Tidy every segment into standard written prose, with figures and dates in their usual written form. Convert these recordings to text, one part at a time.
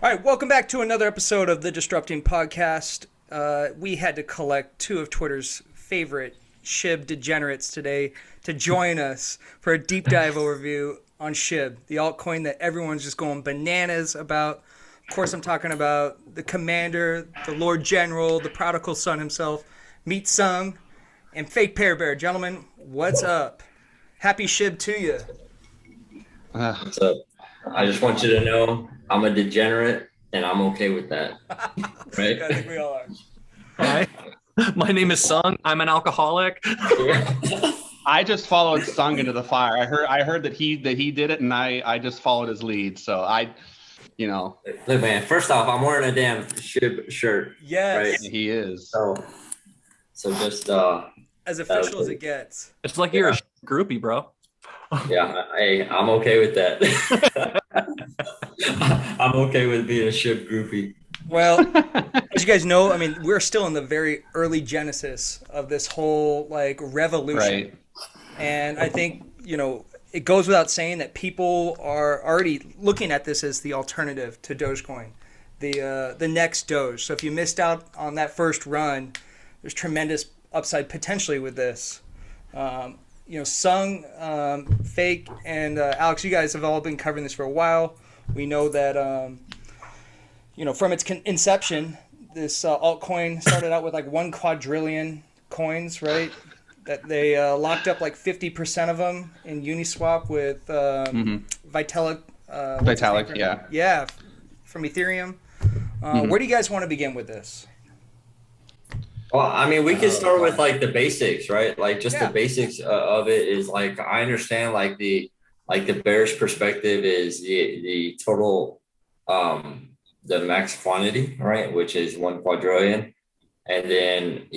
All right, welcome back to another episode of the Disrupting Podcast. We had to collect two of Twitter's favorite Shib degenerates today to join us for a deep dive overview on Shib, the altcoin that everyone's just going bananas about. Of course, I'm talking about the commander, the Lord General, the prodigal son himself, Meet Sung, and Fake Pear Bear. Gentlemen, what's up? Happy Shib to you. What's up? I just want you to know I'm a degenerate and I'm okay with that. Right? I think we all are. Hi, my name is Sung. I'm an alcoholic. I just followed Sung into the fire. I heard that he did it, and I just followed his lead. So Look, man. First off, I'm wearing a damn Shib shirt. Yes, right? he is. So just as official as it gets. It's like you're a groupie, bro. yeah. Hey, I'm okay with that. I'm okay with being a Shib groupie. Well, as you guys know, I mean, we're still in the very early genesis of this whole revolution. Right. And I think, it goes without saying that people are already looking at this as the alternative to Dogecoin, the next Doge. So if you missed out on that first run, there's tremendous upside potentially with this. Sung, Fake, and Alex, you guys have all been covering this for a while. We know that, from its inception, this altcoin started out with 1 quadrillion coins, right? That they locked up 50% of them in Uniswap with Vitalik. Vitalik, yeah. Yeah, from Ethereum. Where do you guys want to begin with this? Well, I mean, we can start with the basics, right? The basics of it is I understand the bearish perspective is the total the max quantity, right, which is 1 quadrillion. And then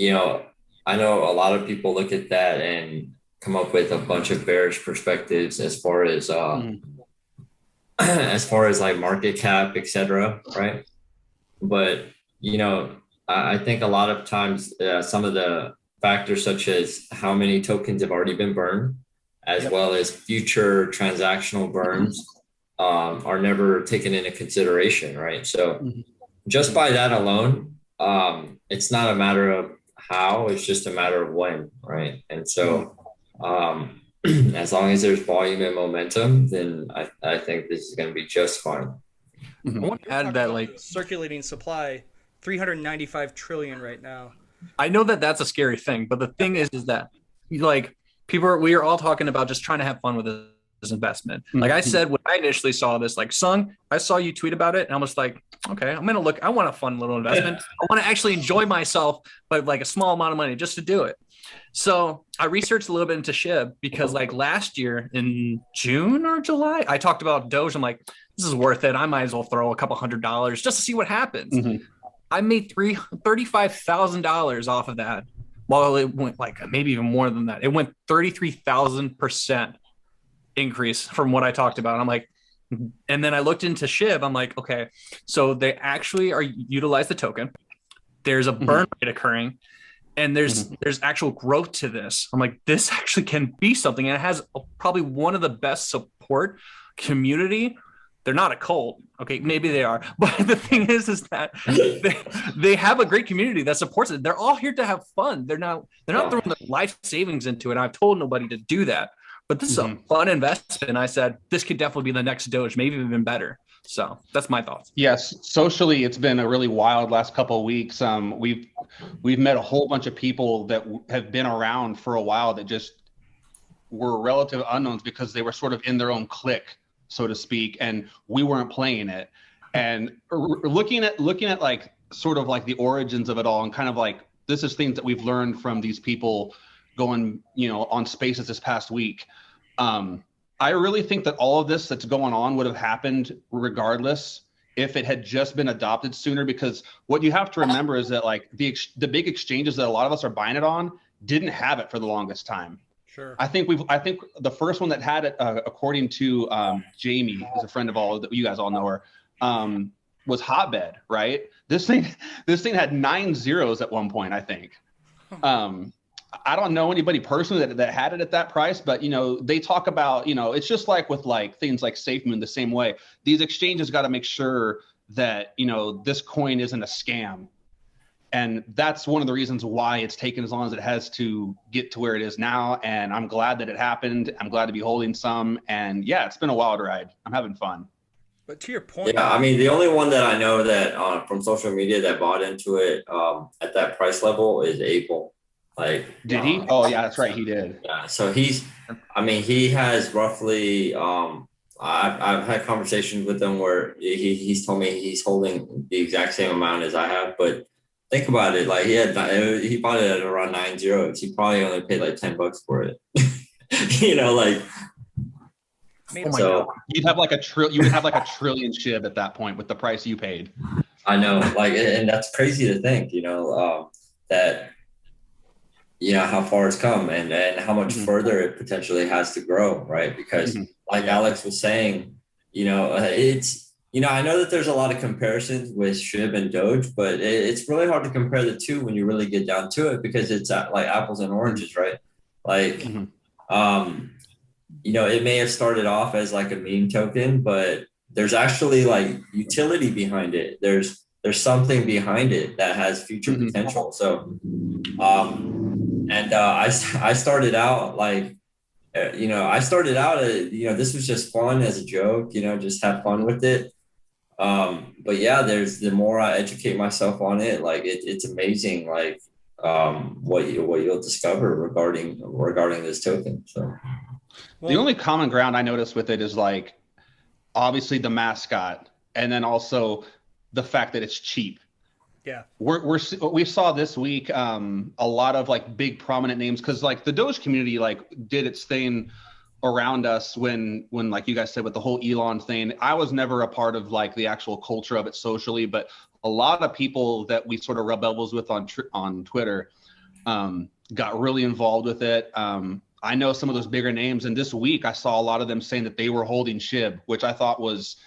I know a lot of people look at that and come up with a bunch of bearish perspectives as far as market cap, etc., right? But I think a lot of times some of the factors such as how many tokens have already been burned, as well as future transactional burns, are never taken into consideration, right? So just by that alone, it's not a matter of how, it's just a matter of when, right? And so as long as there's volume and momentum, then I think this is going to be just fine. I want to add that circulating supply, 395 trillion right now. I know that that's a scary thing, but the thing is that we are all talking about just trying to have fun with this investment. Like I said, when I initially saw this, Sung, I saw you tweet about it and I was like, okay, I'm going to look, I want a fun little investment. I want to actually enjoy myself, but a small amount of money just to do it. So I researched a little bit into Shib because last year in June or July, I talked about Doge. I'm like, this is worth it. I might as well throw a couple $100 just to see what happens. I made $35,000 off of that. Well, it went maybe even more than that. It went 33,000% increase from what I talked about. I'm like, and then I looked into Shib. I'm like, okay, so they actually utilize the token. There's a burn rate occurring, and there's actual growth to this. I'm like, this actually can be something, and it has probably one of the best support community. They're not a cult. Okay, maybe they are. But the thing is that they have a great community that supports it. They're all here to have fun. They're not throwing their life savings into it. I've told nobody to do that. But this is a fun investment. And I said, this could definitely be the next Doge, maybe even better. So that's my thoughts. Yes, socially, it's been a really wild last couple of weeks. We've met a whole bunch of people that have been around for a while that just were relative unknowns because they were sort of in their own clique, so to speak, and we weren't playing it. And looking at sort of the origins of it all, and kind of this is things that we've learned from these people going on Spaces this past week. I really think that all of this that's going on would have happened regardless if it had just been adopted sooner, because what you have to remember is that the big exchanges that a lot of us are buying it on didn't have it for the longest time. Sure. I think the first one that had it, according to Jamie, who's a friend of all that you guys all know her, was Hotbed, right? This thing had 9 zeros at one point, I think. I don't know anybody personally that had it at that price, but they talk about, it's just with things like SafeMoon the same way. These exchanges got to make sure that, you know, this coin isn't a scam. And that's one of the reasons why it's taken as long as it has to get to where it is now. And I'm glad that it happened. I'm glad to be holding some. And yeah, it's been a wild ride. I'm having fun. But to your point, Yeah, I mean, the only one that I know that from social media that bought into it at that price level is April. Like, did he? Oh yeah, that's right, he did. Yeah, so he has roughly. I've had conversations with him where he's told me he's holding the exact same amount as I have, but think about it. Like he bought it at around 9 zeros. He probably only paid like $10 for it. You know, like. Oh my God. You would have like a trillion SHIB at that point with the price you paid. I know, like, and that's crazy to think, you know, that, you know, how far it's come and how much further it potentially has to grow, right? Because like Alex was saying, you know, it's, you know, I know that there's a lot of comparisons with SHIB and Doge, but it's really hard to compare the two when you really get down to it, because it's like apples and oranges, right? Like, you know, it may have started off as like a meme token, but there's actually like utility behind it. There's something behind it that has future potential. So, I started out like, you know, you know, this was just fun as a joke, you know, just have fun with it. But yeah, the more I educate myself on it, like it's amazing, like what you'll discover regarding this token. So. The only common ground I noticed with it is like, obviously the mascot, and then also the fact that it's cheap. Yeah, we saw this week a lot of like big prominent names, because like the Doge community like did its thing around us when like you guys said with the whole Elon thing. I was never a part of like the actual culture of it socially, but a lot of people that we sort of rub elbows with on Twitter got really involved with it. I know some of those bigger names, and this week I saw a lot of them saying that they were holding SHIB, which I thought was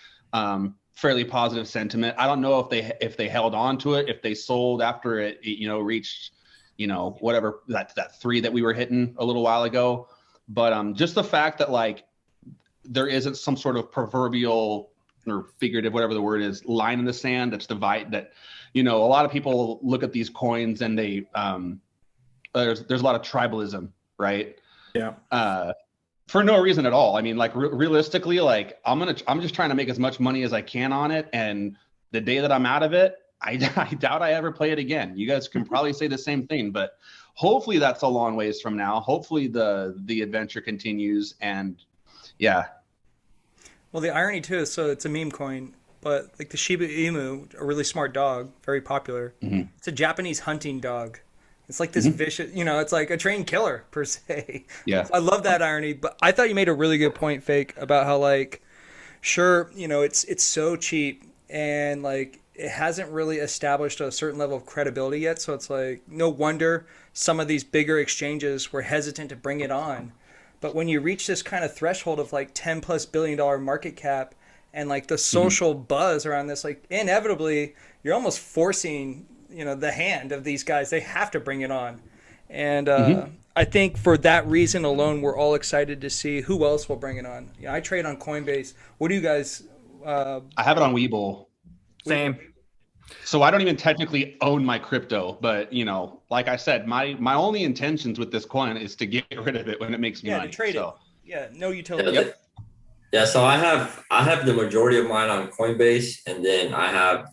fairly positive sentiment. I don't know if they held on to it, if they sold after it, you know, reached, you know, whatever that 3 that we were hitting a little while ago. But just the fact that like there isn't some sort of proverbial or figurative, whatever the word is, line in the sand that's that, you know, a lot of people look at these coins and they there's a lot of tribalism, right? Yeah. For no reason at all. I mean, like realistically, like I'm just trying to make as much money as I can on it. And the day that I'm out of it, I doubt I ever play it again. You guys can probably say the same thing, but hopefully that's a long ways from now. Hopefully the adventure continues, and yeah. Well, the irony too is, so it's a meme coin, but like the Shiba Inu, a really smart dog, very popular. It's a Japanese hunting dog. It's like this vicious, you know, it's like a trained killer per se. Yeah. So I love that irony, but I thought you made a really good point, Fake, about how like, sure, you know, it's so cheap and like it hasn't really established a certain level of credibility yet. So it's like, no wonder some of these bigger exchanges were hesitant to bring it on. But when you reach this kind of threshold of like $10+ billion market cap and like the social buzz around this, like inevitably you're almost forcing, you know, the hand of these guys. They have to bring it on. And I think for that reason alone, we're all excited to see who else will bring it on. Yeah, I trade on Coinbase. What do you guys? I have it on Webull. Same. So I don't even technically own my crypto, but you know, like I said, my only intentions with this coin is to get rid of it when it makes me money. To trade it. Yeah, no utility. Yep. Yeah, so I have the majority of mine on Coinbase, and then I have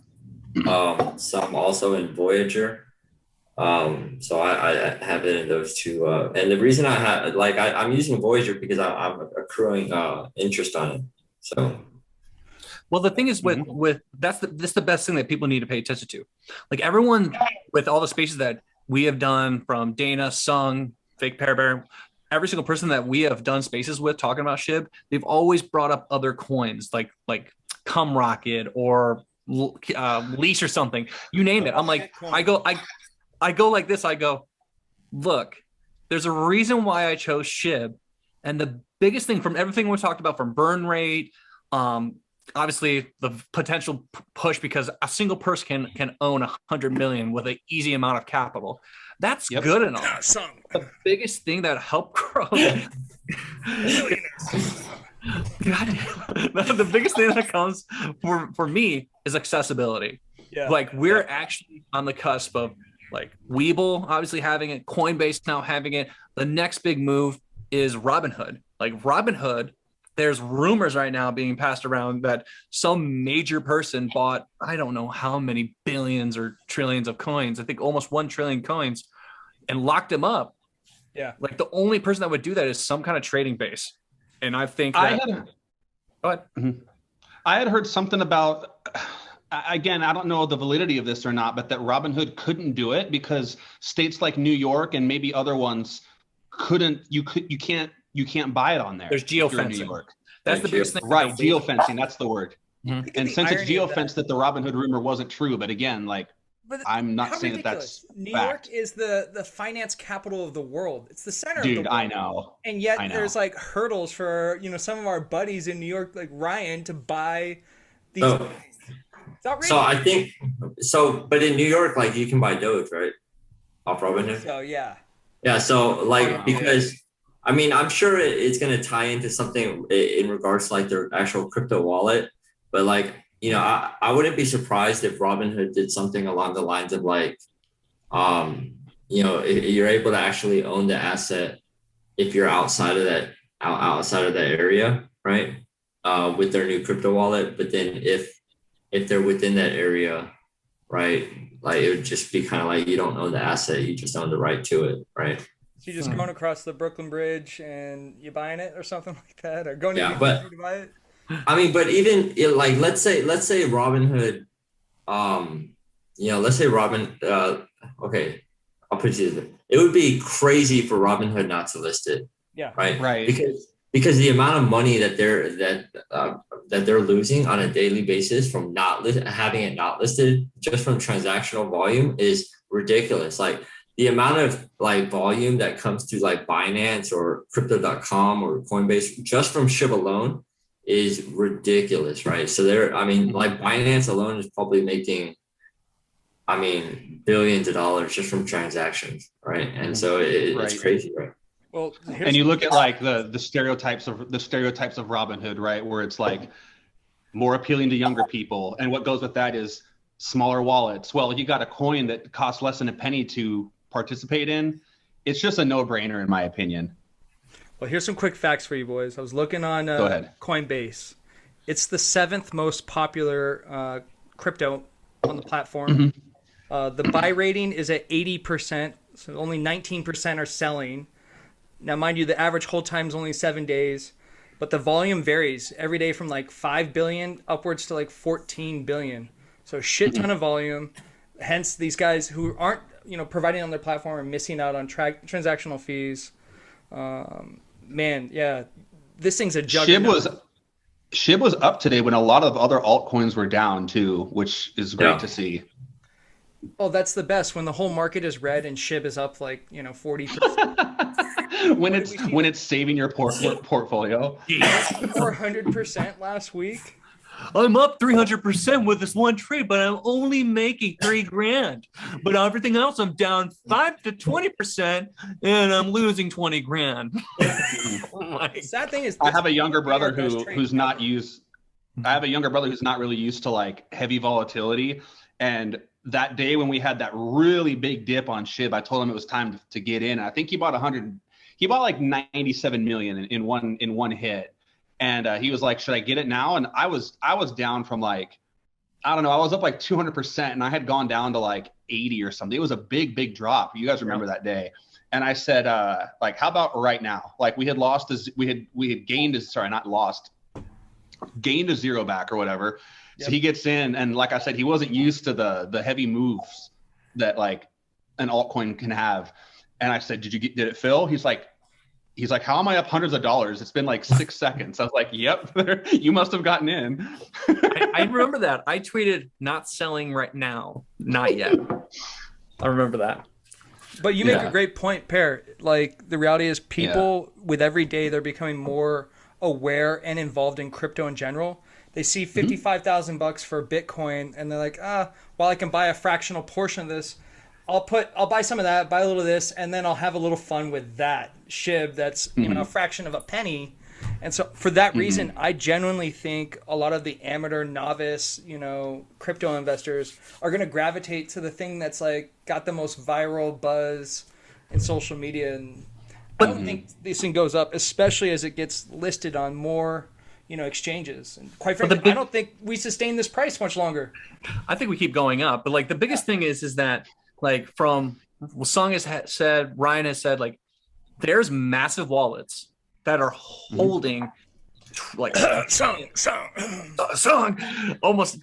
some also in Voyager. So I have it in those two. And the reason I have, like, I'm using Voyager because I'm accruing interest on it. So. Well, the thing is with that's the best thing that people need to pay attention to. Like everyone with all the spaces that we have done, from Dana, Sung, Fake Pear Bear, every single person that we have done spaces with talking about SHIB, they've always brought up other coins like Cum Rocket or Leash or something. You name it. I'm like, I go like this. I go, look, there's a reason why I chose SHIB, and the biggest thing from everything we talked about, from burn rate, obviously the potential push, because a single person can own 100 million with an easy amount of capital. That's good enough. The biggest thing that helped grow God, the biggest thing that comes for me is accessibility. Yeah. Like we're actually on the cusp of like Webull obviously having it, Coinbase now having it. The next big move is Robinhood. Like Robinhood, there's rumors right now being passed around that some major person bought, I don't know how many billions or trillions of coins, I think almost 1 trillion coins, and locked them up. Yeah. Like the only person that would do that is some kind of trading base. And I think that, go ahead. I had heard something about, again, I don't know the validity of this or not, but that Robinhood couldn't do it because states like New York and maybe other ones you can't buy it on there. There's geofencing. New York. That's the biggest thing. Right, geofencing, that's the word. Mm-hmm. And since it's geofenced that the Robinhood rumor wasn't true, but again, like, I'm not saying that that's New fact. York is the finance capital of the world. It's the center of the Dude, world. I know. And yet I know. there's like hurdles for, some of our buddies in New York, like Ryan, to buy these. So, so I think but in New York, like you can buy Doge, right? Off Robinhood. So yeah. Yeah. So like, because I mean, I'm sure it's going to tie into something in regards to like their actual crypto wallet, but like, I wouldn't be surprised if Robinhood did something along the lines of like, you're able to actually own the asset if you're outside of that area, right? With their new crypto wallet. But then if they're within that area, right, like it would just be kind of like you don't own the asset, you just own the right to it, right? So you just going across the Brooklyn Bridge and you buying it or something like that, or going to to buy it. I mean, but even like let's say Robinhood, let's say okay, I'll put it this way. It would be crazy for Robinhood not to list it. Yeah. Right. Because the amount of money that they're losing on a daily basis from having it not listed just from transactional volume is ridiculous. Like the amount of like volume that comes through like Binance or crypto.com or Coinbase just from Shib alone is ridiculous, right? So like Binance alone is probably making, billions of dollars just from transactions, right? And so it's crazy, right? Well, and you look at like the stereotypes of Robinhood, right? Where it's like more appealing to younger people. And what goes with that is smaller wallets. Well, you got a coin that costs less than a penny to participate in. It's just a no-brainer in my opinion. Well, here's some quick facts for you boys. I was looking on Go ahead. Coinbase. It's the 7th most popular crypto on the platform. The buy rating is at 80%, so only 19% are selling. Now, mind you, the average hold time is only 7 days, but the volume varies every day from like 5 billion upwards to like 14 billion. So shit ton of volume. Hence, these guys who aren't providing on their platform are missing out on transactional fees. Man, yeah, this thing's a juggernaut. Shib was up today when a lot of other altcoins were down too, which is great to see. Oh, that's the best when the whole market is red and Shib is up like 40%. when it's saving your portfolio. 400% last week. I'm up 300% with this one trade, but I'm only making $3,000. But everything else, I'm down 5 to 20%, and I'm losing $20,000. Sad thing is, I have a younger brother who's not really used to like heavy volatility, and that day when we had that really big dip on Shib, I told him it was time to get in. I think he bought like 97 million in one hit. And he was like, should I get it now? And I was down from like, I don't know, I was up like 200% and I had gone down to like 80 or something. It was a big drop. You guys remember that day. And I said, like, how about right now? Like we had gained a zero back or whatever. Yep. So he gets in, and like I said, he wasn't used to the heavy moves that like an altcoin can have. And I said, did it fill? He's like, how am I up hundreds of dollars? It's been like 6 seconds. I was like, yep, you must have gotten in. I remember that. I tweeted, not selling right now, not yet. I remember that. But you make a great point, Per. Like the reality is people with every day, they're becoming more aware and involved in crypto in general. They see $55,000 for Bitcoin, and they're like, while I can buy a fractional portion of this, I'll buy some of that, buy a little of this, and then I'll have a little fun with that Shib that's a fraction of a penny, And so for that reason, I genuinely think a lot of the amateur novice, crypto investors are going to gravitate to the thing that's like got the most viral buzz in social media. And I don't think this thing goes up, especially as it gets listed on more, exchanges. And quite frankly, I don't think we sustain this price much longer. I think we keep going up. But like the biggest thing is that like from Sung has said, Ryan has said, like there's massive wallets that are holding like almost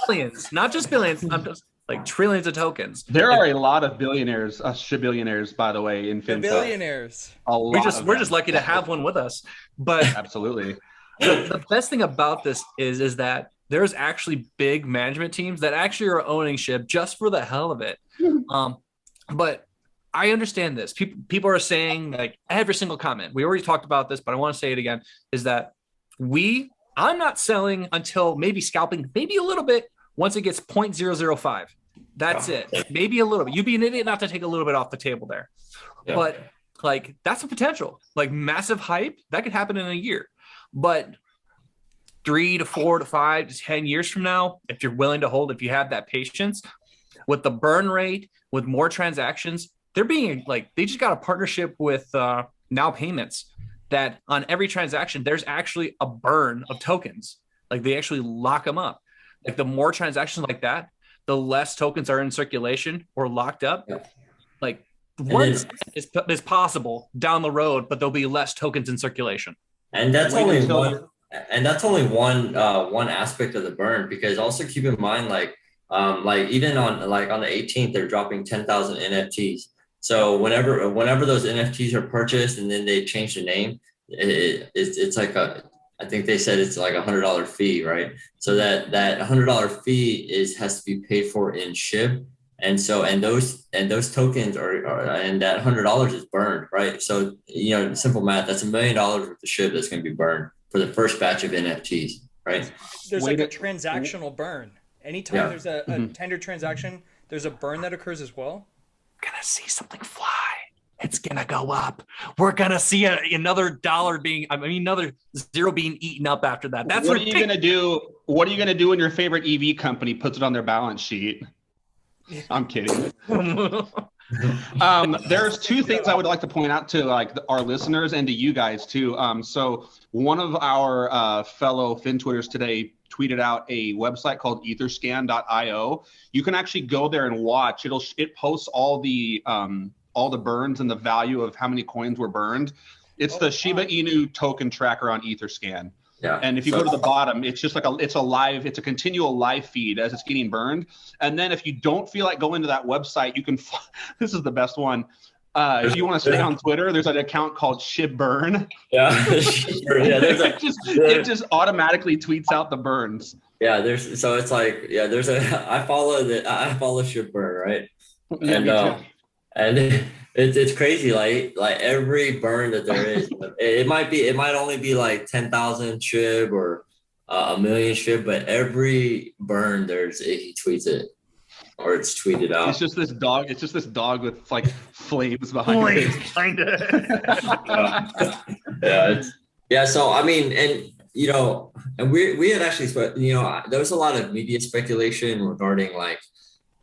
billions, not just billions. I'm just like trillions of tokens. There are a lot of billionaires, billionaires, by the way, in fintech. Billionaires. We're just lucky to have one with us. But absolutely, the best thing about this is that there's actually big management teams that actually are owning Shib just for the hell of it. But I understand this. People are saying, like, every single comment, we already talked about this, but I want to say it again, is that I'm not selling until maybe scalping, maybe a little bit once it gets 0.005. That's it. Maybe a little bit. You'd be an idiot not to take a little bit off the table there. Yeah. But like, that's a potential, like massive hype that could happen in a year. But 3 to 4 to 5 to 10 years from now, if you're willing to hold, if you have that patience with the burn rate, with more transactions, they just got a partnership with Now Payments that on every transaction, there's actually a burn of tokens. Like they actually lock them up. Like the more transactions like that, the less tokens are in circulation or locked up. Yeah. Like once is possible down the road, but there'll be less tokens in circulation. And that's only one. And that's only one aspect of the burn, because also keep in mind, like even on the 18th, they're dropping 10,000 NFTs. So whenever those NFTs are purchased and then they change the name, it's like I think they said it's like $100 fee, right? So that $100 fee has to be paid for in Shib, and those tokens are and that $100 is burned, right? So simple math, that's $1 million worth of Shib that's going to be burned for the first batch of NFTs, right? There's like a transactional burn. Anytime there's a tender transaction, there's a burn that occurs as well. Gonna see something fly. It's gonna go up. We're gonna see another dollar another zero being eaten up after that. That's what are you gonna do? What are you gonna do when your favorite EV company puts it on their balance sheet? I'm kidding. There's two things I would like to point out to our listeners and to you guys too. So one of our fellow FinTwitters today tweeted out a website called etherscan.io. You can actually go there and watch. It posts all the burns and the value of how many coins were burned. It's the Shiba Inu token tracker on Etherscan. Yeah. And if you go to the bottom, it's just like it's a continual live feed as it's getting burned. And then if you don't feel like going to that website, you can, this is the best one. If you want to stay on Twitter, there's an account called Shib Burn. Yeah. It just automatically tweets out the burns. Yeah. I follow Shib Burn, right? And it's crazy. Like every burn that there is, it might only be like 10,000 Shib or 1 million Shib, but every burn he tweets it. Or it's tweeted out. It's just this dog with like flames behind it. Yeah. So I mean, and and we had actually, there was a lot of media speculation regarding like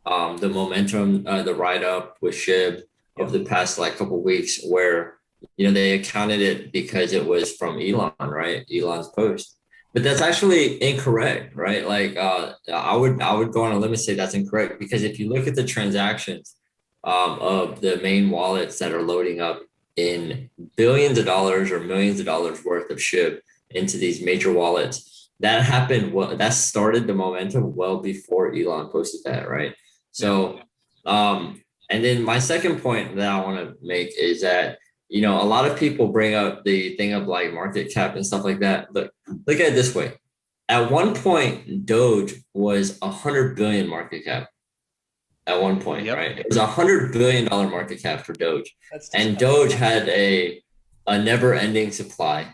the momentum, the write up with Shib of the past like couple of weeks, where they accounted it because it was from Elon, right? Elon's post. But that's actually incorrect, right? Like I would go on a limb and say that's incorrect, because if you look at the transactions of the main wallets that are loading up in billions of dollars or millions of dollars worth of Shib into these major wallets, that happened. That started the momentum well before Elon posted that, right? So, and then my second point that I want to make is that a lot of people bring up the thing of like market cap and stuff like that. Look at it this way. At one point, Doge was 100 billion market cap. At one point, right? It was $100 billion market cap for Doge. And Doge had a never-ending supply,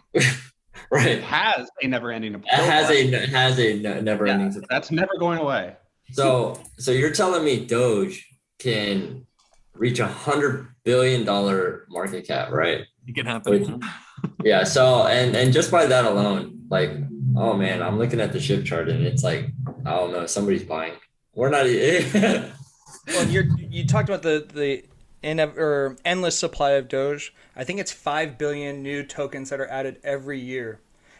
right? It has a never-ending supply. It has a never-ending supply. That's never going away. So you're telling me Doge can reach $100 billion market cap, right? It can happen. Yeah. So and just by that alone, like, oh man, I'm looking at the Shib chart and it's like, I don't know, somebody's buying. We're not. Well, you talked about the or endless supply of Doge. I think it's 5 billion new tokens that are added every year,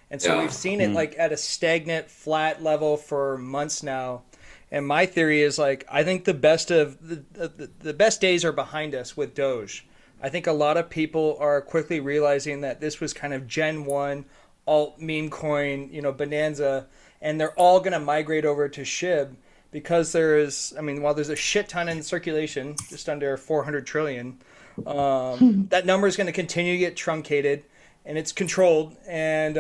and so Yeah. we've seen it like at a stagnant, flat level for months now. And my theory is like I think the best of the best days are behind us with Doge. I think a lot of people are quickly realizing that this was kind of Gen 1 alt meme coin, bonanza, and they're all going to migrate over to Shib because while there's a shit ton in circulation, just under 400 trillion, that number is going to continue to get truncated and it's controlled. And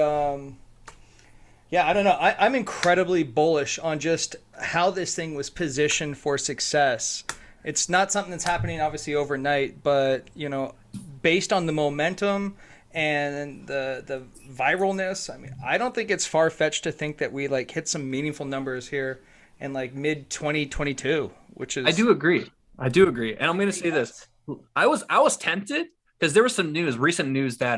yeah, I don't know. I'm incredibly bullish on just how this thing was positioned for success. It's not something that's happening obviously overnight, but based on the momentum and the viralness, I mean, I don't think it's far fetched to think that we like hit some meaningful numbers here in like mid 2022, which is I do agree, and I'm going to say this: I was tempted because there was some recent news that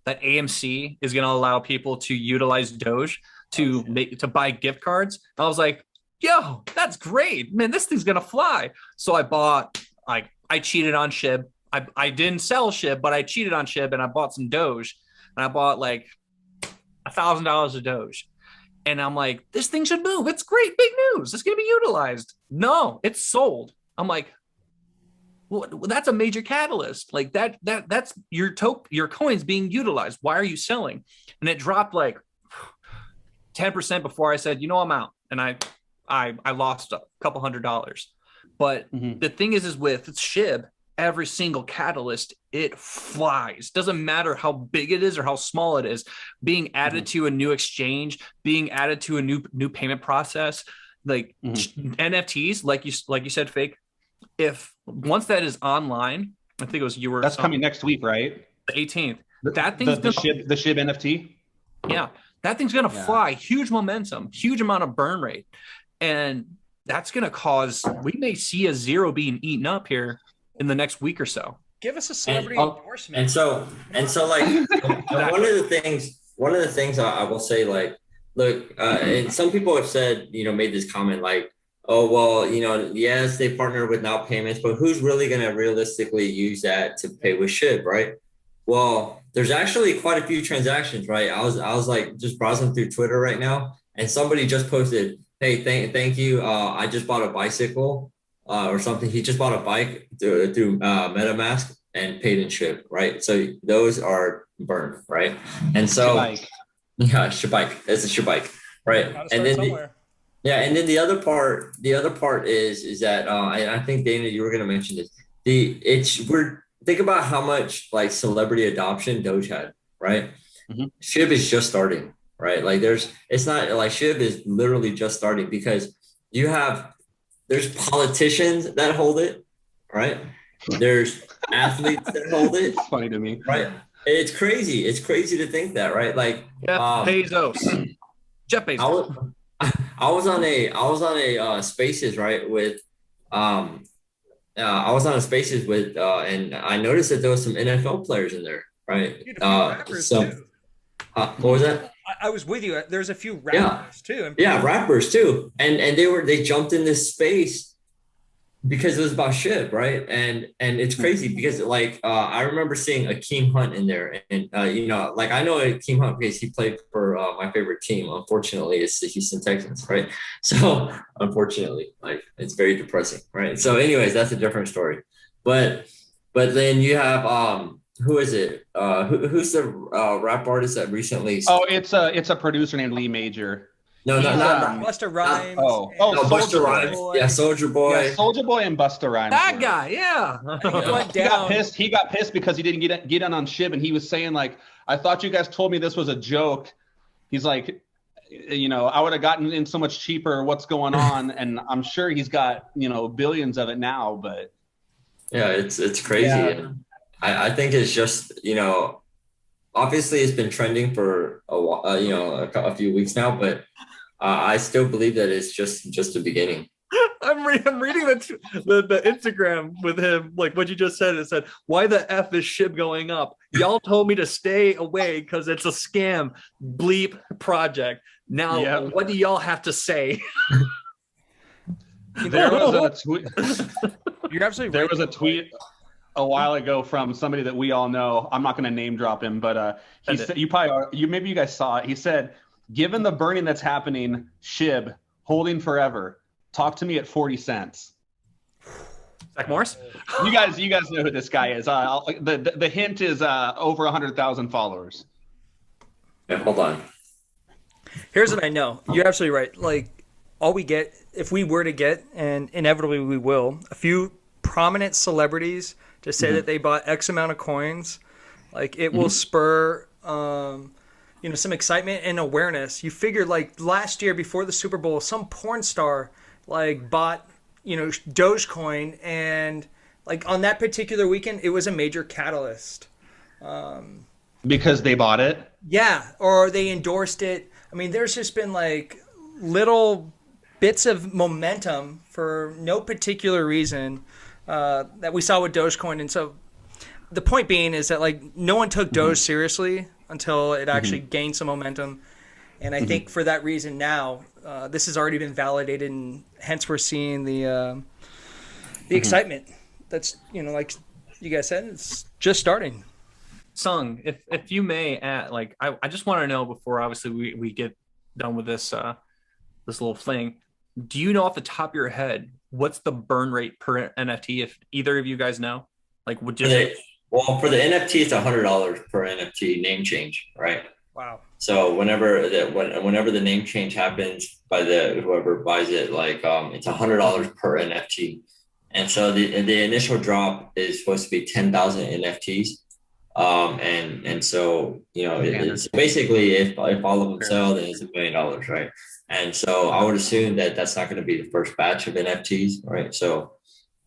that AMC is going to allow people to utilize Doge to buy gift cards. I was like, yo, that's great, man, this thing's gonna fly. So I bought, I cheated on Shib. I didn't sell Shib, but I cheated on Shib and I bought some Doge, and I bought like $1,000 of Doge. And I'm like, this thing should move. It's great, big news. It's gonna be utilized. No, it's sold. I'm like, well, that's a major catalyst. Like that's your coins being utilized. Why are you selling? And it dropped like 10% before I said, I'm out. And I lost a couple $100. But the thing is with Shib, every single catalyst, it flies. Doesn't matter how big it is or how small it is. Being added to a new exchange, being added to a new payment process, like NFTs, like you said, Fake. If once that is online, I think it was that's coming next week, right? The 18th. That thing's the Shib NFT. Yeah, that thing's gonna fly. Huge momentum, huge amount of burn rate, and that's gonna cause we may see a zero being eaten up here in the next week or so. Give us a celebrity endorsement. And so like one of the things I will say, like, look, and some people have said, made this comment like, oh, well, yes, they partner with now payments, but who's really going to realistically use that to pay with Shib, right? Well, there's actually quite a few transactions, right? I was like just browsing through Twitter right now, and somebody just posted, hey, thank you. I just bought a bicycle or something. He just bought a bike through MetaMask and paid in Shib, right? So those are burned, right? And so, Shibike. It's a Shibike, right? And then and then the other part is that and I think Dana, you were going to mention this. Think about how much like celebrity adoption Doge had, right? Shib is just starting, right? Like it's not like Shib is literally just starting because there's politicians that hold it, right? There's athletes that hold it. It's funny to me, right? It's crazy. It's crazy to think that, right? Like Jeff Bezos. I was on a Spaces, right, with I was on a Spaces with and I noticed that there was some NFL players in there, right? What was that? I was with you. There's a few rappers too. Yeah, rappers too, and they jumped in this space because it was about Shib, right? And it's crazy because like I remember seeing Akeem Hunt in there, and like I know Akeem Hunt because he played for my favorite team. Unfortunately, it's the Houston Texans, right? So unfortunately, like it's very depressing, right? So anyways, that's a different story. But then you have who is it? Who's the rap artist that recently? Oh, it's a producer named Lee Major. No, not Busta Rhymes. No, Busta Rhymes. Yeah, Soldier Boy. Yeah, Soldier Boy and Busta Rhymes. That guy, yeah. He got pissed because he didn't get in on Shib, and he was saying like, "I thought you guys told me this was a joke." He's like, I would have gotten in so much cheaper. What's going on? And I'm sure he's got billions of it now, but yeah, it's crazy. Yeah. I think it's just obviously it's been trending for a while, a few weeks now, but I still believe that it's just the beginning. I'm reading the Instagram with him, like what you just said. It said, "Why the f is Shib going up? Y'all told me to stay away because it's a scam. Bleep project. Now, what do y'all have to say?" There was a tweet. You're absolutely There right. was a tweet a while ago from somebody that we all know. I'm not going to name drop him, but he said, maybe you guys saw it. He said, "Given the burning that's happening, Shib holding forever. Talk to me at 40 cents." Zach Morris. You guys know who this guy is. The hint is over 100,000 followers. Yeah, hold on. Here's what I know. You're absolutely right. Like, all we get, if we were to get, and inevitably we will, a few prominent celebrities to say that they bought X amount of coins, like it will spur, some excitement and awareness. You figure, like, last year before the Super Bowl, some porn star like bought, Dogecoin, and like on that particular weekend, it was a major catalyst. Because they bought it? Yeah, or they endorsed it. I mean, there's just been like little bits of momentum for no particular reason that we saw with Dogecoin. And so the point being is that like no one took Doge seriously until it actually gained some momentum. And I think for that reason now, this has already been validated, and hence we're seeing the excitement. That's, like you guys said, it's just starting. Sung, if you may add, like, I just want to know before obviously we get done with this this little thing, do you know off the top of your head what's the burn rate per NFT, if either of you guys know? Like, would you for the NFT, it's $100 per NFT name change, right? Wow. So whenever the name change happens by whoever buys it, like it's $100 per NFT, and so the initial drop is supposed to be 10,000 NFTs. And so, it's basically if all of them sell, then it's $1 million, right? And so I would assume that that's not going to be the first batch of NFTs, right? So,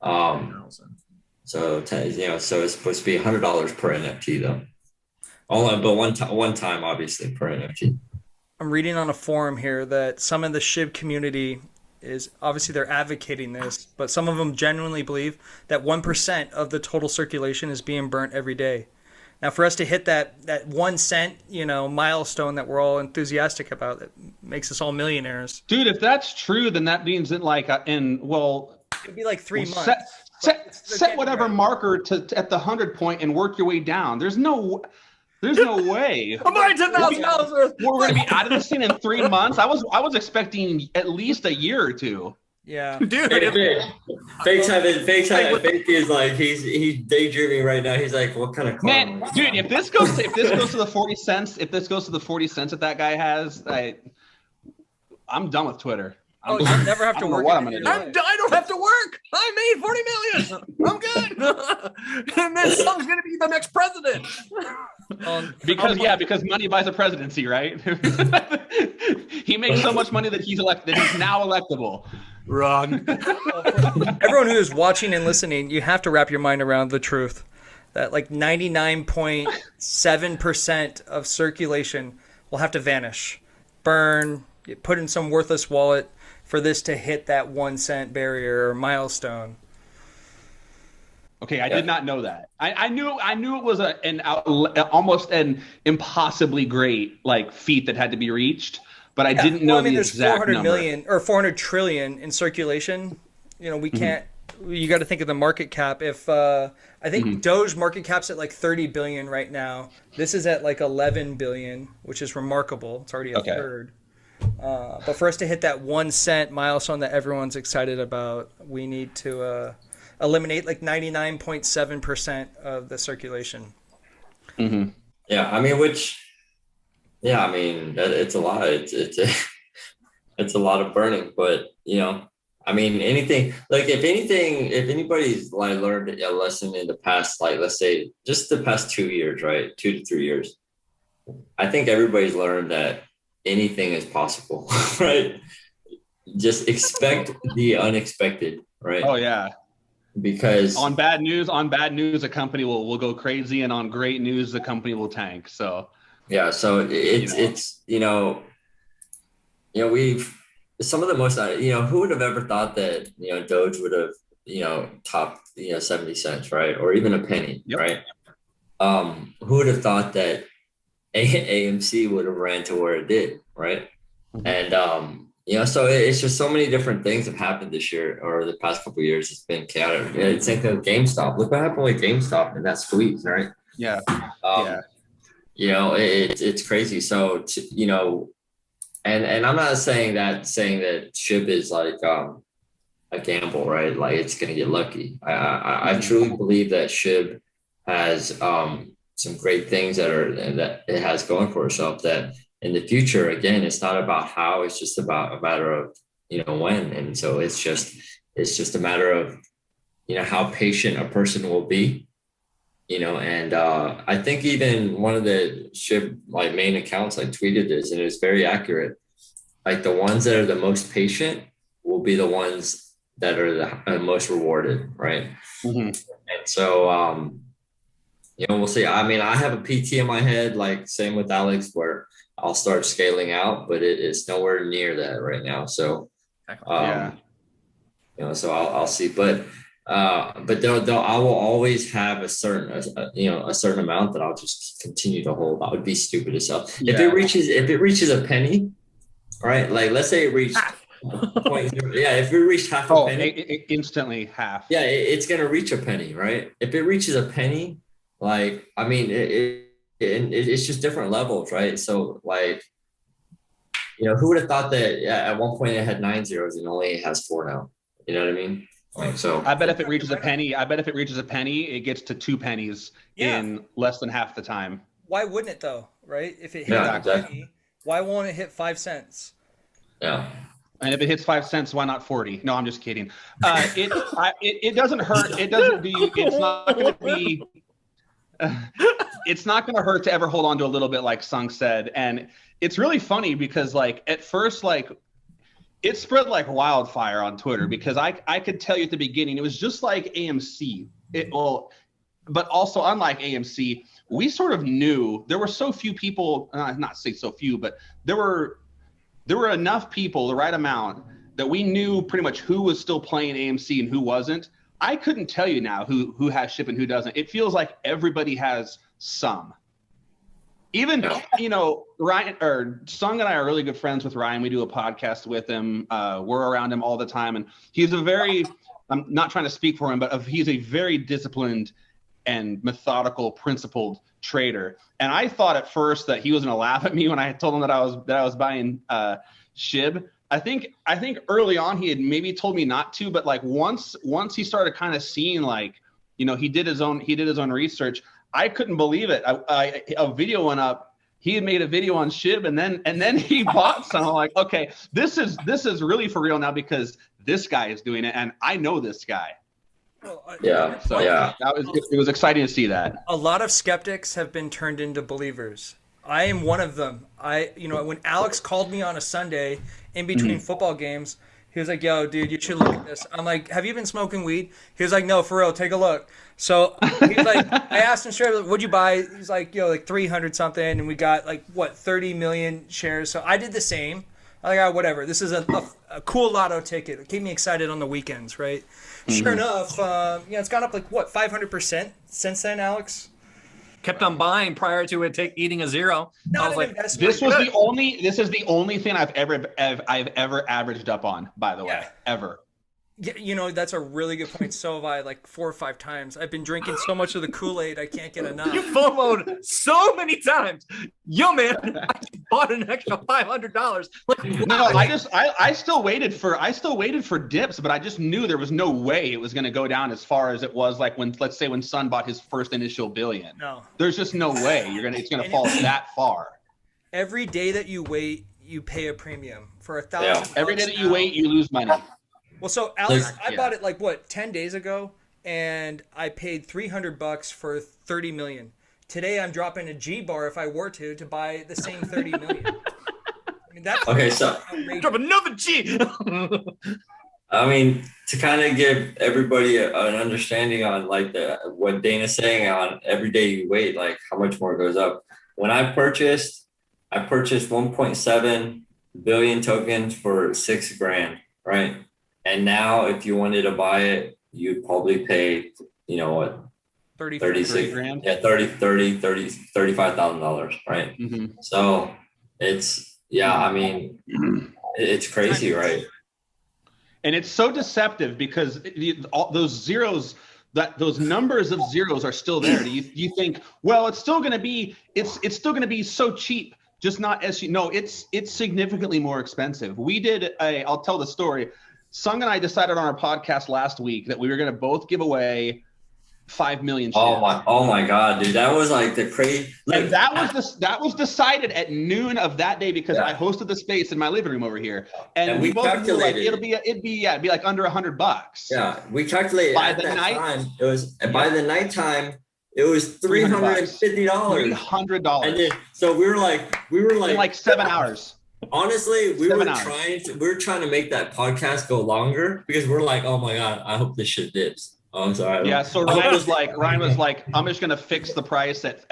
so it's supposed to be $100 per NFT though. But one time, obviously, per NFT. I'm reading on a forum here that some of the Shib community is obviously they're advocating this, but some of them genuinely believe that 1% of the total circulation is being burnt every day. Now, for us to hit that 1 cent, milestone that we're all enthusiastic about, that makes us all millionaires. Dude, if that's true, then that means that it'd be like 3 months. Set whatever marker at the 100 point and work your way down. There's no way. I'm buying $10,000 worth. We're going to be out of this thing in 3 months. I was expecting at least a year or two. Yeah, dude. Fake is like he's daydreaming right now. He's like, what kind of man, dude? If this goes to the 40 cents, that that guy has, I'm done with Twitter. You'll never have to work. I don't have to work. I made 40 million. I'm good. And then Sung's gonna be the next president. Because money buys a presidency, right? He makes so much money that he's now electable. Wrong. Everyone who is watching and listening, you have to wrap your mind around the truth that like 99.7% of circulation will have to vanish, burn, get put in some worthless wallet for this to hit that 1 cent barrier or milestone. Okay, I did not know that. I knew it was almost an impossibly great feat that had to be reached, but I didn't know the exact number. There's 400 million or 400 trillion in circulation. We can't. You got to think of the market cap. If I think Doge market cap's at like 30 billion right now. This is at like 11 billion, which is remarkable. It's already a third. But for us to hit that 1 cent milestone that everyone's excited about, we need to eliminate like 99.7% of the circulation. Mm-hmm. Yeah, I mean, it's a lot. It's a lot of burning, but I mean, anything like if anybody's like learned a lesson in the past, like let's say just the past 2 years, right? 2 to 3 years. I think everybody's learned that anything is possible, right? Just expect the unexpected, right? Oh yeah. Because on bad news, a company will go crazy, and on great news, the company will tank. So yeah, so it's some of the most, who would have ever thought that, Doge would have, topped, 70 cents, right? Or even a penny, Yep. right? Who would have thought that AMC would have ran to where it did, right? Mhm. And, so it's just so many different things have happened this year or the past couple of years. It's been chaotic. It's like GameStop. Look what happened with GameStop and that squeeze, right? Yeah. It's crazy. So, and I'm not saying that Shib is like a gamble, right? Like it's gonna get lucky. I truly believe that Shib has some great things that it has going for itself. That in the future, again, it's not about how, it's just about a matter of when. And so it's just a matter of how patient a person will be. And I think even one of the Shib like main accounts like tweeted this, and it was very accurate. Like the ones that are the most patient will be the ones that are the most rewarded, right? Mm-hmm. And so, we'll see. I mean, I have a PT in my head, like same with Alex, where I'll start scaling out, but it's nowhere near that right now. So, so I'll see, but I will always have a certain amount that I'll just continue to hold. That would be stupid as hell. Yeah. If it reaches a penny, right? Like let's say it reached if it reached half a penny, instantly half. Yeah, it's gonna reach a penny, right? If it reaches a penny, like I mean, it's just different levels, right? So like, who would have thought that at one point it had 9 zeros and only has 4 now? You know what I mean? Like so. I bet if it reaches a penny, it gets to 2 pennies in less than half the time. Why wouldn't it though? Right? If it hits a penny, why won't it hit 5 cents? Yeah. And if it hits 5 cents, why not 40? No, I'm just kidding. It doesn't hurt. It doesn't be. It's not going to be. It's not going to hurt to ever hold on to a little bit, like Sung said. And it's really funny because, like, at first, like, it spread like wildfire on Twitter because I could tell you at the beginning it was just like AMC. But also unlike AMC, we sort of knew there were so few people. Not say so few, but there were enough people, the right amount, that we knew pretty much who was still playing AMC and who wasn't. I couldn't tell you now who has Shib and who doesn't. It feels like everybody has some. Even, Ryan or Sung and I are really good friends with Ryan. We do a podcast with him. We're around him all the time. And he's I'm not trying to speak for him, but he's a very disciplined and methodical, principled trader. And I thought at first that he was going to laugh at me when I told him that I was buying Shib. I think early on he had maybe told me not to, but like once he started kind of seeing like, he did his own research. I couldn't believe it. A video went up. He had made a video on Shib, and then he bought some. I'm like, okay, this is really for real now because this guy is doing it, and I know this guy. It was exciting to see that. A lot of skeptics have been turned into believers. I am one of them. When Alex called me on a Sunday in between football games, he was like, "Yo, dude, you should look at this." I'm like, "Have you been smoking weed?" He was like, "No, for real, take a look." So he's like, I asked him straight up, "What'd you buy?" He's like, like 300 something, and we got 30 million shares. So I did the same. I'm like, whatever. This is a cool lotto ticket. It kept me excited on the weekends, right? Sure enough, it's gone up 500% since then, Alex. Kept on buying prior to it eating a zero. I was like, this is the only thing I've ever averaged up on, by the way, ever. Yeah, that's a really good point. So have I 4 or 5 times. I've been drinking so much of the Kool-Aid, I can't get enough. You FOMO'd so many times. Yo, man, I bought an extra $500. No, I still waited for dips, but I just knew there was no way it was going to go down as far as it was let's say when Sun bought his first initial billion. No. There's just no way it's going to fall that far. Every day that you wait, you pay a premium for $1,000. Yeah. Every day that you wait, you lose money. Well, so Alex, I bought it 10 days ago, and I paid $300 for 30 million. Today, I'm dropping a G bar if I were to buy the same 30 million. I mean, that's okay. So drop another G. I mean, to kind of give everybody an understanding on what Dana's saying on every day you wait, how much more goes up. When I purchased 1.7 billion tokens for $6,000, right? And now if you wanted to buy it, you'd probably pay, you know what, 36 grand. Yeah, 35,000, right? Mm-hmm. So it's, yeah, I mean, it's crazy, right? And it's so deceptive because all those zeros, those numbers of zeros are still there. You think, well, it's still going to be so cheap, just not as no, it's significantly more expensive. I'll tell the story. Sung and I decided on our podcast last week that we were going to both give away 5 million shares. Oh my God, dude, that was like the crazy. And that was decided at noon of that day because I hosted the space in my living room over here, and we both calculated like it'd be like under $100. Yeah, we calculated by at the that night. Time. It was by the nighttime. It was $350. $300. And then, so we were like in like 7 hours. Honestly, we were trying to make that podcast go longer because we're like, oh my God, I hope this shit dips. Oh, I'm sorry. Yeah. So Ryan was like, I'm just gonna fix the price at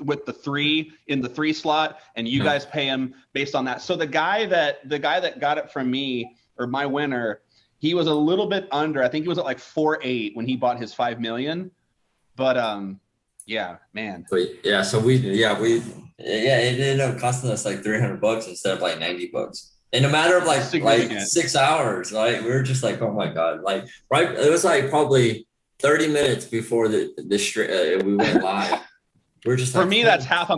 with the 3 in the 3 slot, and you guys pay him based on that. So the guy that got it from me, or my winner, he was a little bit under. I think he was at like 4.8 when he bought his 5 million. But yeah, man. But yeah, so it ended up costing us like $300 instead of like $90. In a matter of like 6 hours, right? We were just like, oh my God, like right. It was like probably 30 minutes before we went live. We're just for me, that's half a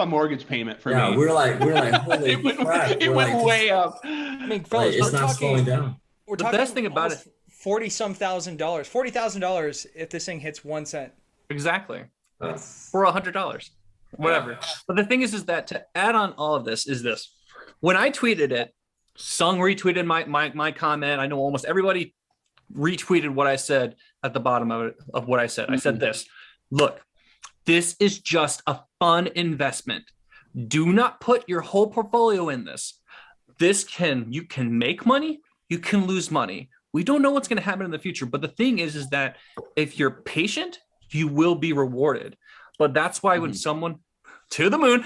mortgage payment for me. Yeah, we're like, holy crap! It went way up. I mean, fellas, it's not slowing down. We're the talking best thing about it, $40,000, $40,000 if this thing hits 1 cent. Exactly. For $100, whatever. But the thing is that to add on all of this is this. When I tweeted it, Sung retweeted my comment. I know almost everybody retweeted what I said at the bottom of what I said. I said this, look, this is just a fun investment. Do not put your whole portfolio in this. You can make money, you can lose money. We don't know what's going to happen in the future. But the thing is that if you're patient, you will be rewarded. But that's why when someone to the moon,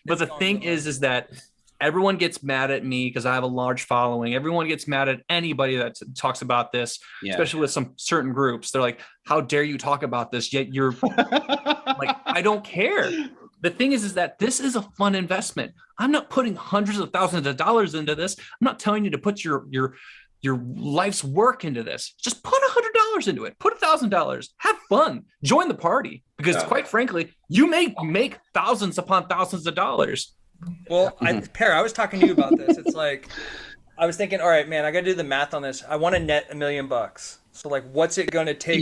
but the thing is that everyone gets mad at me because I have a large following. Everyone gets mad at anybody that talks about this, especially with some certain groups. They're like, how dare you talk about this? Yet you're like, I don't care. The thing is that this is a fun investment. I'm not putting hundreds of thousands of dollars into this. I'm not telling you to put your life's work into this. Just put $100 into it. Put $1,000. Have fun. Join the party. Because quite frankly, you may make thousands upon thousands of dollars. Well, Perry, I was talking to you about this. It's like, I was thinking, all right, man, I got to do the math on this. I want to net $1 million. So like, what's it going to take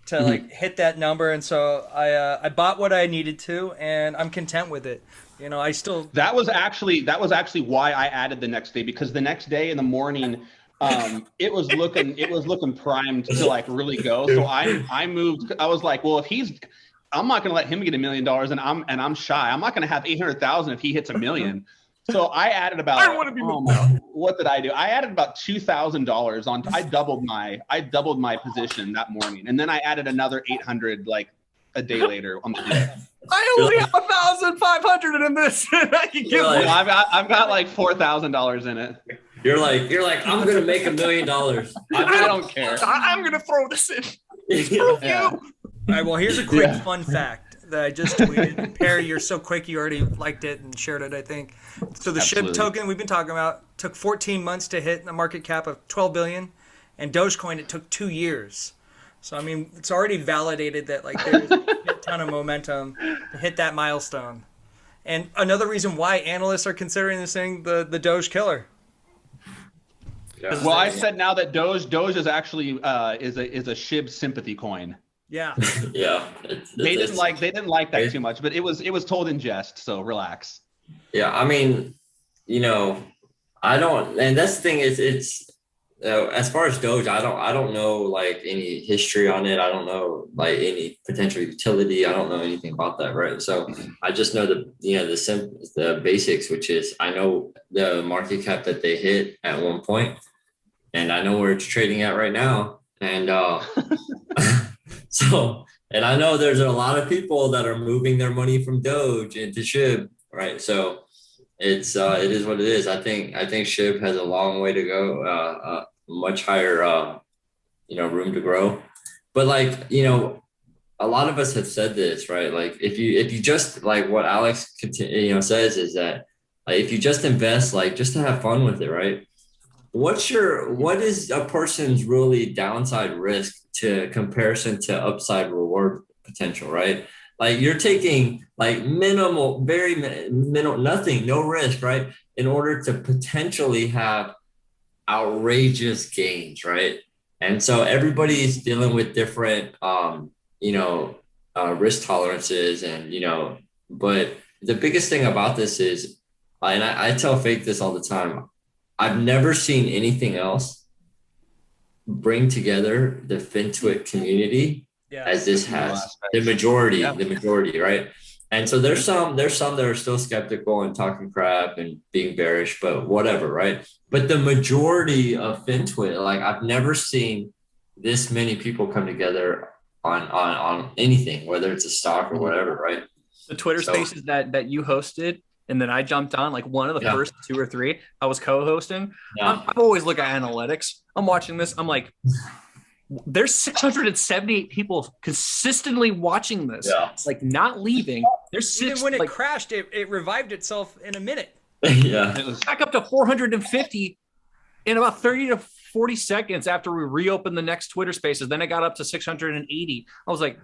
to like hit that number? And so I bought what I needed to, and I'm content with it. You know, that was actually why I added the next day, because the next day in the morning, it was looking primed to like really go. So I moved. I was like, well, I'm not going to let him get $1 million, and I'm shy. I'm not going to have 800,000 if he hits $1 million. So I added about. I don't want to be. What did I do? I added about $2,000 on. I doubled my position that morning, and then I added another 800 like a day later on the day. I only have 1,500 in this. I can give. I've got like $4,000 in it. You're like, I'm gonna make $1 million. I don't care. I'm gonna throw this in. Screw you. All right. Well, here's a quick fun fact that I just tweeted. Perry, you're so quick. You already liked it and shared it, I think. So the Shib token we've been talking about took 14 months to hit a market cap of 12 billion, and Dogecoin it took 2 years. So I mean, it's already validated that like there's a ton of momentum to hit that milestone. And another reason why analysts are considering this thing the Doge killer. Yeah. Well, I said now that Doge is actually is a Shib sympathy coin. Yeah. Yeah. They didn't like that too much, but it was told in jest, so relax. Yeah, I mean, you know, I don't, and that's the thing is, it's as far as Doge, I don't know like any history on it. I don't know like any potential utility. I don't know anything about that, right? So I just know the basics, which is I know the market cap that they hit at one point, and I know where it's trading at right now, and so, and I know there's a lot of people that are moving their money from Doge into Shib, right? So, it is what it is. I think Shib has a long way to go, much higher, room to grow. But like, a lot of us have said this, right? Like if you just like what Alex says is that like, if you just invest, like just to have fun with it, right? What is a person's really downside risk to comparison to upside reward potential, right? Like you're taking like minimal, very minimal, nothing, no risk, right? In order to potentially have outrageous gains, right? And so everybody's dealing with different, risk tolerances, and but the biggest thing about this is, and I tell Fake this all the time. I've never seen anything else bring together the FinTwit community as this has. The majority, right? And so there's some that are still skeptical and talking crap and being bearish, but whatever, right? But the majority of FinTwit, like I've never seen this many people come together on anything, whether it's a stock or whatever, right? The Twitter spaces that you hosted and then I jumped on, like one of the first 2 or 3 I was co-hosting. I've always looked at analytics. I'm watching this. I'm like, there's 678 people consistently watching this, like not leaving. There's even when it crashed, it revived itself in a minute. It was back up to 450 in about 30 to 40 seconds after we reopened the next Twitter spaces. Then it got up to 680. I was like,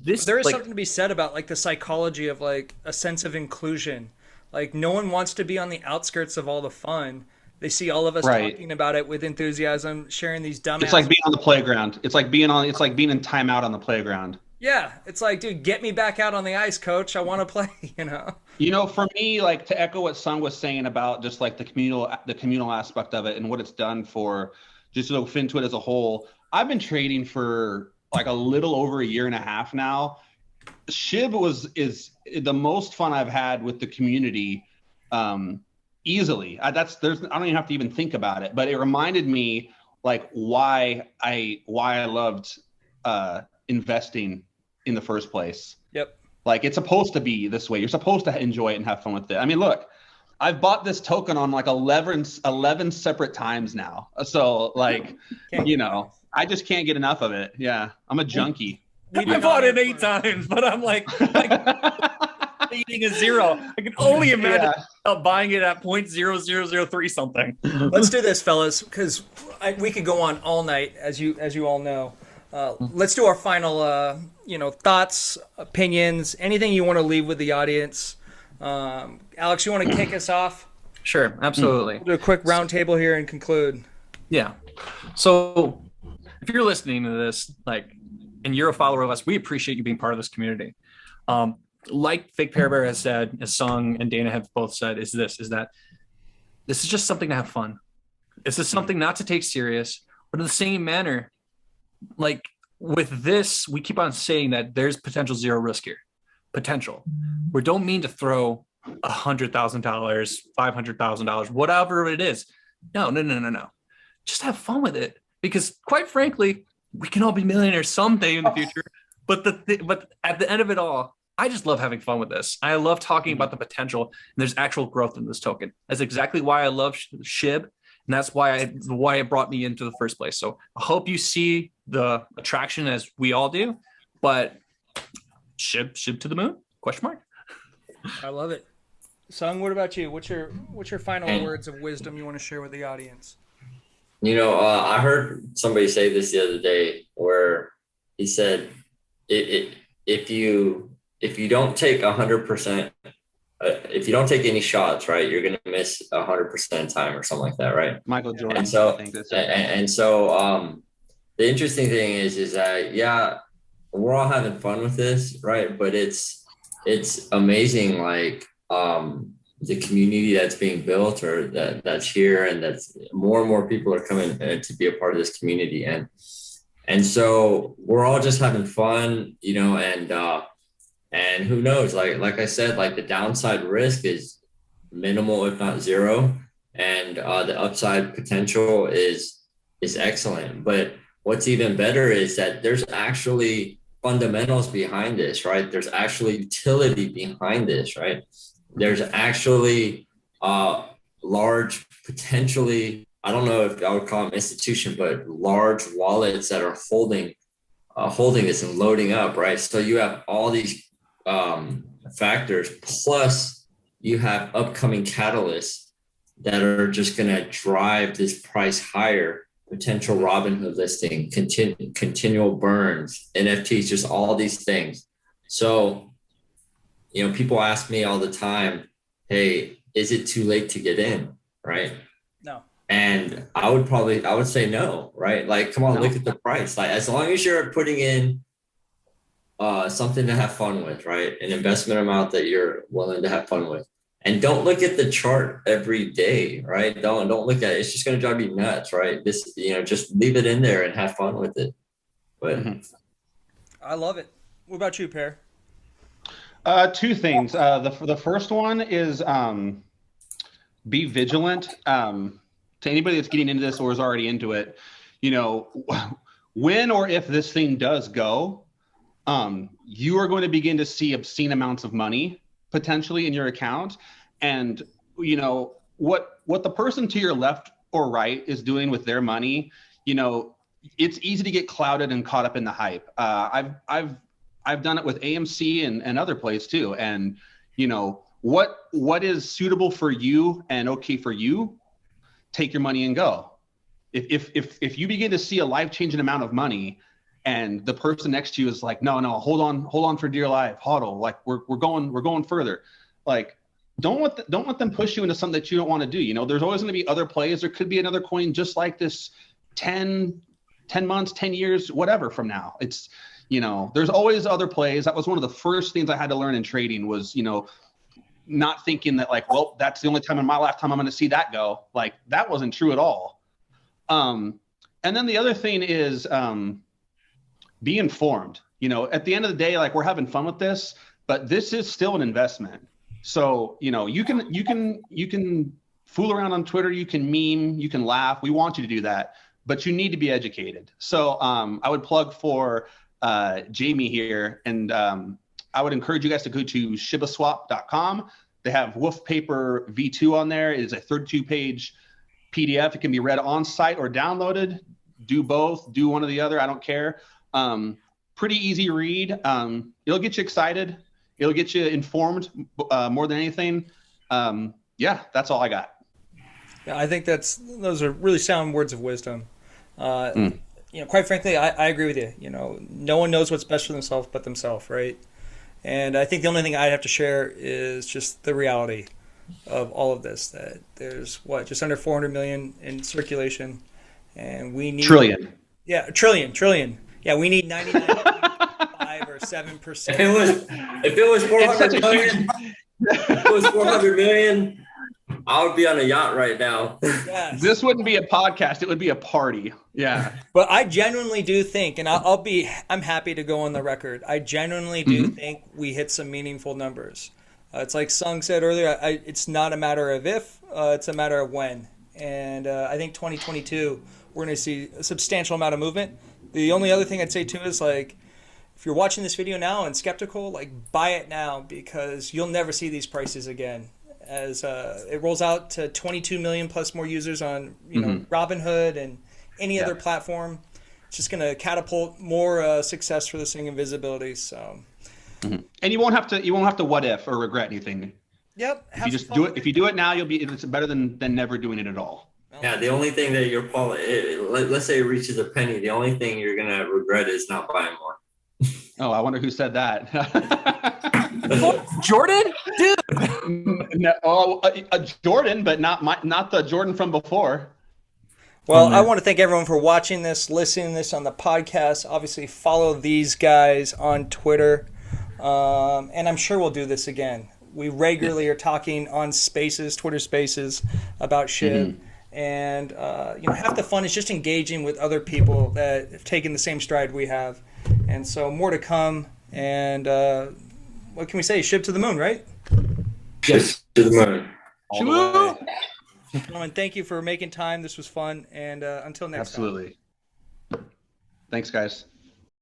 there is something to be said about like the psychology of like a sense of inclusion. Like no one wants to be on the outskirts of all the fun. They see all of us talking about it with enthusiasm, sharing these dumb. It's like being on the playground. It's like being in timeout on the playground. Yeah, it's like, dude, get me back out on the ice, coach. I want to play. For me, like to echo what Sung was saying about just like the communal aspect of it and what it's done for just FinTwit as a whole. I've been trading for like a little over a year and a half now. Shib is the most fun I've had with the community, easily. I don't even have to even think about it, but it reminded me like why I loved investing in the first place. Yep. Like it's supposed to be this way. You're supposed to enjoy it and have fun with it. I mean, look, I've bought this token on like 11 separate times now. So like, I just can't get enough of it. Yeah. I'm a junkie. I bought it 8 times, but I'm like eating a zero. I can only imagine buying it at 0.0003 something. Let's do this, fellas, because we could go on all night, as you all know. Let's do our final, thoughts, opinions, anything you want to leave with the audience. Alex, you want to kick us off? Sure, absolutely. We'll do a quick roundtable here and conclude. Yeah. So if you're listening to this, and you're a follower of us, we appreciate you being part of this community. Like Fake Pear Bear has said, as Sung and Dana have both said, is that this is just something to have fun. This is something not to take serious, but in the same manner, like with this, we keep on saying that there's potential zero risk here. Potential. We don't mean to throw $100,000, $500,000, whatever it is. No. Just have fun with it, because quite frankly, we can all be millionaires someday in the future. But at the end of it all, I just love having fun with this. I love talking about the potential, and there's actual growth in this token. That's exactly why I love Shib, and that's why it brought me into the first place. So I hope you see the attraction as we all do. But Shib to the moon? ? I love it. Sung, what about you? What's your final words of wisdom you want to share with the audience? I heard somebody say this the other day, where he said, if you don't take 100%, if you don't take any shots, right, you're going to miss 100% time or something like that, right? Michael Jordan. And so, the interesting thing is that, we're all having fun with this, right? But it's amazing, like, the community that's being built, or that's here, and that's more and more people are coming to be a part of this community. And so we're all just having fun, and who knows, like I said, like the downside risk is minimal, if not zero. And the upside potential is excellent. But what's even better is that there's actually fundamentals behind this, right? There's actually utility behind this, right? There's actually large, potentially, I don't know if I would call them institution, but large wallets that are holding this and loading up, right? So you have all these factors, plus you have upcoming catalysts that are just going to drive this price higher. Potential Robinhood listing, continual burns, NFTs, just all these things. So, people ask me all the time, hey, is it too late to get in? Right? No. And I would say no, right? Like, come on, look at the price. Like, as long as you're putting in something to have fun with, right? An investment amount that you're willing to have fun with. And don't look at the chart every day, right? Don't look at it. It's just going to drive you nuts, right? This, just leave it in there and have fun with it. But I love it. What about you, Per? Two things. The first one is be vigilant. To anybody that's getting into this or is already into it, when or if this thing does go, you are going to begin to see obscene amounts of money potentially in your account. And what the person to your left or right is doing with their money, it's easy to get clouded and caught up in the hype. I've done it with AMC and other places too. And what is suitable for you and okay for you, take your money and go. If you begin to see a life-changing amount of money and the person next to you is like, no, hold on for dear life, hodl, like we're going further. Like, don't let them push you into something that you don't want to do. There's always going to be other plays. There could be another coin just like this 10 months, 10 years, whatever from now. It's, there's always other plays. That was one of the first things I had to learn in trading was, not thinking that like, well, that's the only time in my lifetime I'm going to see that go. Like, that wasn't true at all. And then the other thing is, be informed. At the end of the day, like, we're having fun with this, but this is still an investment. So, you can fool around on Twitter, you can meme, you can laugh. We want you to do that, but you need to be educated. So I would plug for Jamie here, and I would encourage you guys to go to shibaswap.com. They have Wolf Paper V2 on there. It is a 32-page PDF. It can be read on site or downloaded. Do both. Do one or the other. I don't care. Pretty easy read. It'll get you excited. It'll get you informed more than anything. That's all I got. Yeah, I think those are really sound words of wisdom. Quite frankly, I agree with you. No one knows what's best for themselves but themselves, right? And I think the only thing I'd have to share is just the reality of all of this, that there's just under 400 million in circulation, and we need trillion. Yeah, trillion. Yeah, we need 99.5 or 7%. If it was 400 million, if it was 400 million, I would be on a yacht right now. Yes. This wouldn't be a podcast. It would be a party. Yeah. But I genuinely do think, and I'm happy to go on the record, I genuinely do think we hit some meaningful numbers. It's like Sung said earlier, it's not a matter of if, it's a matter of when. And I think 2022, we're going to see a substantial amount of movement. The only other thing I'd say too is, like, if you're watching this video now and skeptical, like, buy it now, because you'll never see these prices again. As it rolls out to 22 million plus more users on Robinhood and any other platform, it's just going to catapult more success for this thing and visibility. So, and you won't have to what if or regret anything. Yep. If you just do it, if you do it now, it's better than never doing it at all. Yeah, the only thing that you're let's say it reaches a penny, the only thing you're gonna regret is not buying more. Oh, I wonder who said that. Jordan, dude. No, Jordan, but not the Jordan from before. Well, I want to thank everyone for watching this, listening to this on the podcast. Obviously, follow these guys on Twitter, and I'm sure we'll do this again. We regularly are talking on Spaces, Twitter Spaces, about Shib. And half the fun is just engaging with other people that have taken the same stride we have. And so more to come. And what can we say? Shib to the moon, right? Yes, to the moon. Gentlemen, thank you for making time. This was fun. And until next time. Absolutely. Thanks, guys.